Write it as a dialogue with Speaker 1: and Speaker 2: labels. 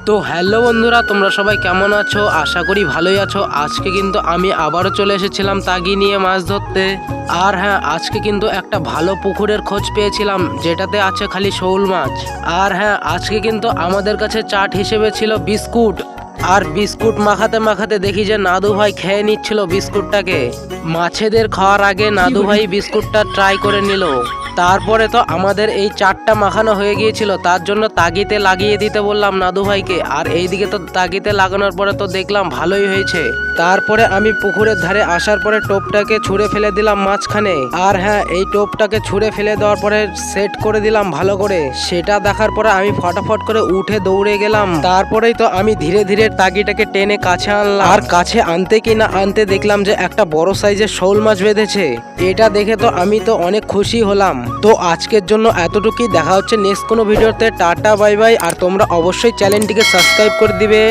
Speaker 1: তো হ্যালো বন্ধুরা, তোমরা সবাই কেমন আছো? আশা করি ভালোই আছো। আজকে কিন্তু আমি আবারও চলে এসেছিলাম তাগি নিয়ে মাছ ধরতে। আর হ্যাঁ, আজকে কিন্তু একটা ভালো পুকুরের খোঁজ পেয়েছিলাম যেটাতে আছে খালি শোল মাছ। আর হ্যাঁ, আজকে কিন্তু আমাদের কাছে চাট হিসেবে ছিল বিস্কুট। আর বিস্কুট মাখাতে মাখাতে দেখি যে নাদু ভাই খেয়ে নিচ্ছিল বিস্কুটটাকে। মাছেদের খাওয়ার আগে নাদু ভাই বিস্কুটটা ট্রাই করে নিল। তারপরে তো আমাদের এই চাটটা মাখানো হয়ে গিয়েছিল, তার জন্য তাগিতে লাগিয়ে দিতে বললাম নাদু ভাইকে। আর এইদিকে তো তাগিতে লাগানোর পরে তো দেখলাম ভালোই হয়েছে। তারপরে আমি পুকুরের ধারে আসার পরে টোপটাকে ছুঁড়ে ফেলে দিলাম মাঝখানে। আর হ্যাঁ, এই টোপটাকে ছুঁড়ে ফেলে দেওয়ার পরে সেট করে দিলাম ভালো করে। সেটা দেখার পরে আমি ফটাফট করে উঠে দৌড়ে গেলাম। তারপরেই তো আমি ধীরে ধীরে তাগিটাকে টেনে কাছে আনলাম। আর কাছে আনতে কি না আনতে দেখলাম যে একটা বড় সাইজের শোল মাছ বেঁধেছে। এটা দেখে তো আমি তো অনেক খুশি হলাম। তো আজকের জন্য এতটুকুই। দেখা হচ্ছে নেক্সট কোনো ভিডিওতে। Tata bye bye. আর তোমরা অবশ্যই চ্যানেলটিকে সাবস্ক্রাইব করে দিবে।